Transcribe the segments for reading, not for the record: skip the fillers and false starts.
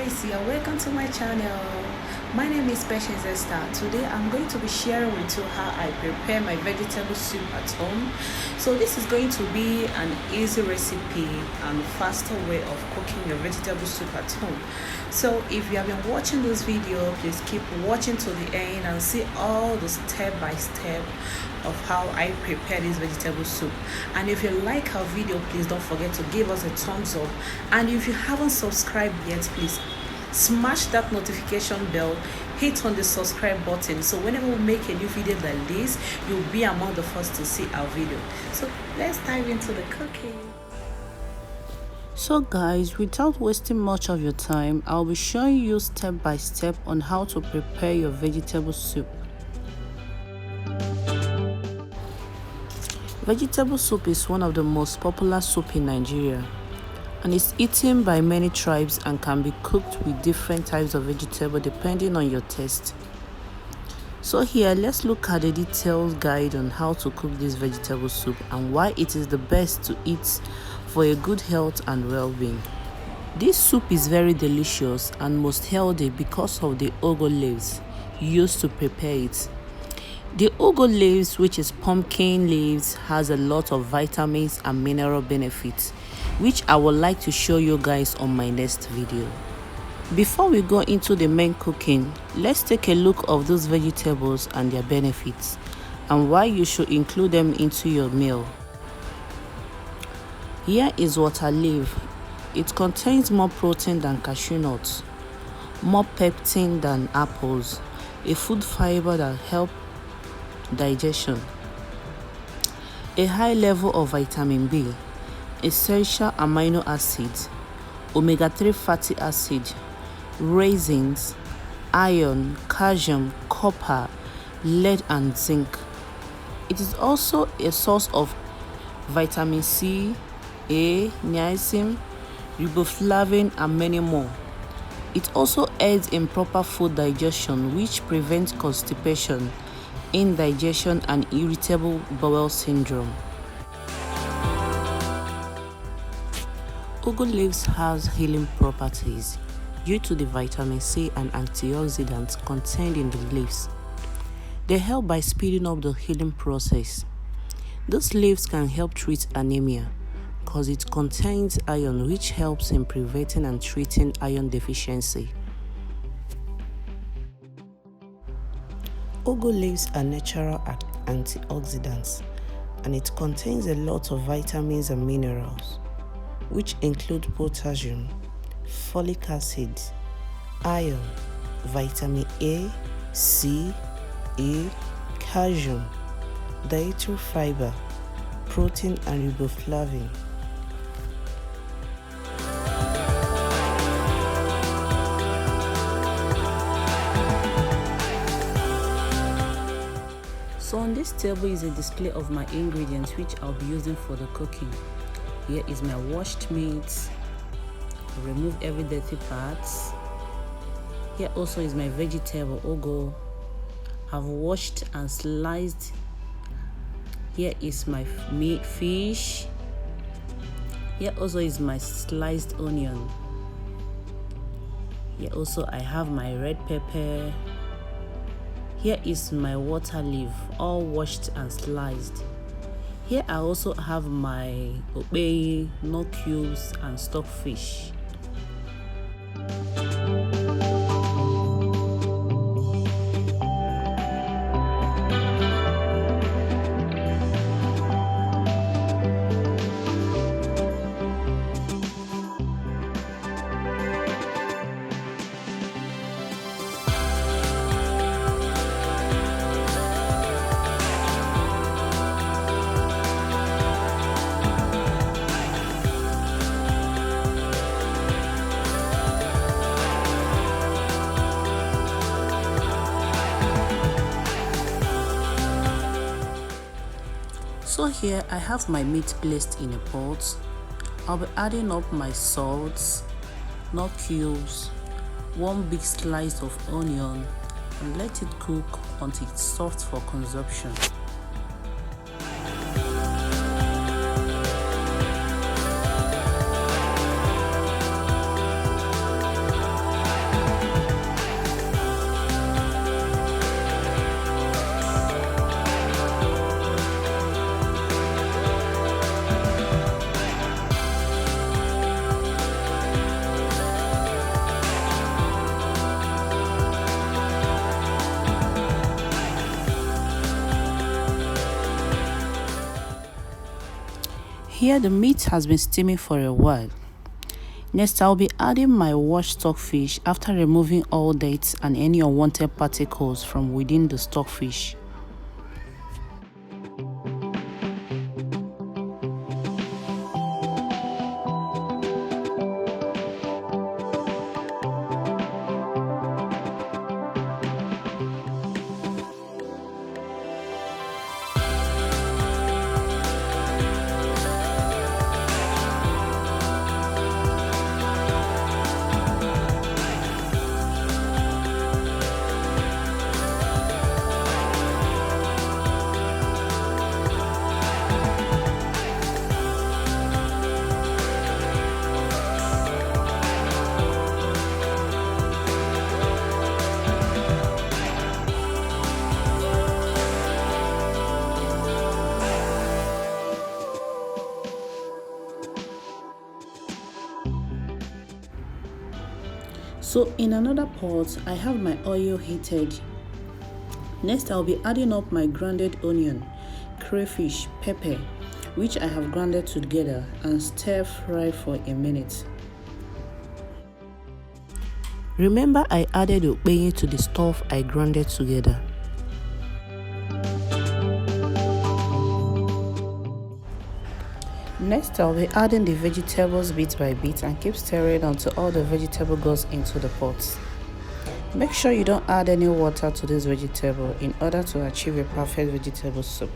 guys, you're welcome to my channel. My name is Patience Esther. Today I'm going to be sharing with you how I prepare my vegetable soup at home. So this is going to be an easy recipe and faster way of cooking your vegetable soup at home. So if you have been watching this video, please keep watching to the end and see all the step by step of how I prepare this vegetable soup. And if you like our video, please don't forget to give us a thumbs up. And if you haven't subscribed yet, please smash that notification bell, hit on the subscribe button, so whenever we make a new video like this, you'll be among the first to see our video. So let's dive into the cooking. So guys, without wasting much of your time, I'll be showing you step by step on how to prepare your vegetable soup. Vegetable soup is one of the most popular soup in Nigeria, and is eaten by many tribes and can be cooked with different types of vegetable depending on your taste. So here, let's look at the detailed guide on how to cook this vegetable soup and why it is the best to eat for a good health and well-being. This soup is very delicious and most healthy because of the ugu leaves used to prepare it. The ugu leaves, which is pumpkin leaves, has a lot of vitamins and mineral benefits, which I would like to show you guys on my next video. Before we go into the main cooking, let's take a look of those vegetables and their benefits and why you should include them into your meal. Here is water leaf. It contains more protein than cashew nuts, more pectin than apples, a food fiber that helps digestion, a high level of vitamin B, essential amino acids, omega-3 fatty acid, raisins, iron, calcium, copper, lead and zinc. It is also a source of vitamin C, A, niacin, riboflavin and many more. It also aids in proper food digestion, which prevents constipation, indigestion and irritable bowel syndrome. Ugu leaves has healing properties due to the vitamin C and antioxidants contained in the leaves. They help by speeding up the healing process. These leaves can help treat anemia because it contains iron, which helps in preventing and treating iron deficiency. Ugu leaves are natural antioxidants, and it contains a lot of vitamins and minerals, which include potassium, folic acid, iron, vitamin A, C, E, calcium, dietary fiber, protein and riboflavin. So on this table is a display of my ingredients which I'll be using for the cooking. Here is my washed meat. Remove every dirty parts. Here also is my vegetable ugu. I've washed and sliced. Here is my meat fish. Here also is my sliced onion. Here also I have my red pepper. Here is my water leaf, all washed and sliced. Here I also have my okpeyi, no cubes and stockfish. So here I have my meat placed in a pot. I'll be adding up my salts, nut cubes, one big slice of onion, and let it cook until it's soft for consumption. here the meat has been steaming for a while. Next, I'll be adding my washed stockfish after removing all dirt and any unwanted particles from within the stockfish. So in another pot, I have my oil heated. Next, I'll be adding up my grounded onion, crayfish, pepper, which I have grounded together, and stir fry for a minute. Remember, I added okpeyi to the stuff I grounded together. Next, I'll be adding the vegetables bit by bit and keep stirring until all the vegetable goes into the pot. Make sure you don't add any water to this vegetable in order to achieve a perfect vegetable soup.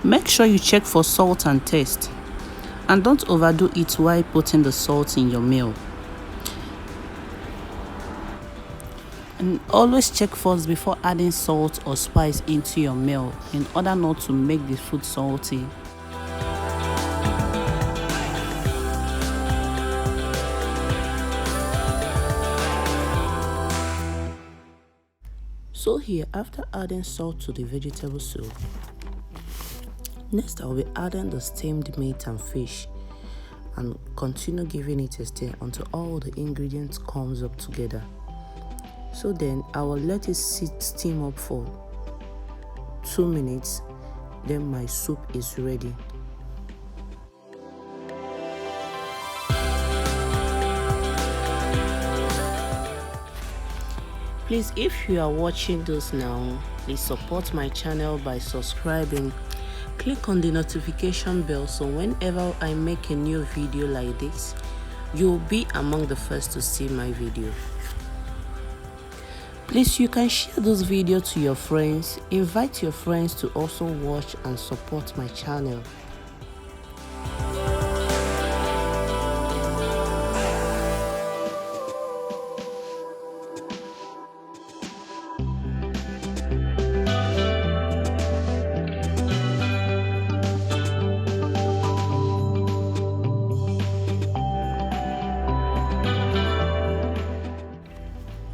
Make sure you check for salt and taste, and don't overdo it while putting the salt in your meal. And always check first before adding salt or spice into your meal in order not to make the food salty. So here, after adding salt to the vegetable soup, next, I'll be adding the steamed meat and fish and continue giving it a stir until all the ingredients comes up together. So then I will let it steam up for 2 minutes. Then my soup is ready. Please, if you are watching this now, please support my channel by subscribing. Click on the notification bell so whenever I make a new video like this, you'll be among the first to see my video. Please, you can share this video to your friends. Invite your friends to also watch and support my channel.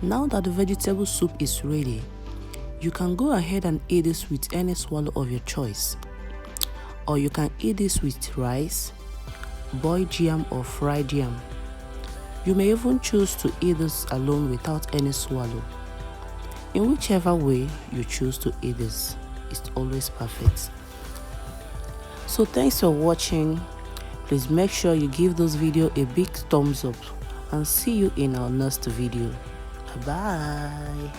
Now that the vegetable soup is ready, you can go ahead and eat this with any swallow of your choice. Or you can eat this with rice, boiled yam or fried yam. You may even choose to eat this alone without any swallow. In whichever way you choose to eat this, it's always perfect. So thanks for watching. Please make sure you give this video a big thumbs up and see you in our next video. Bye.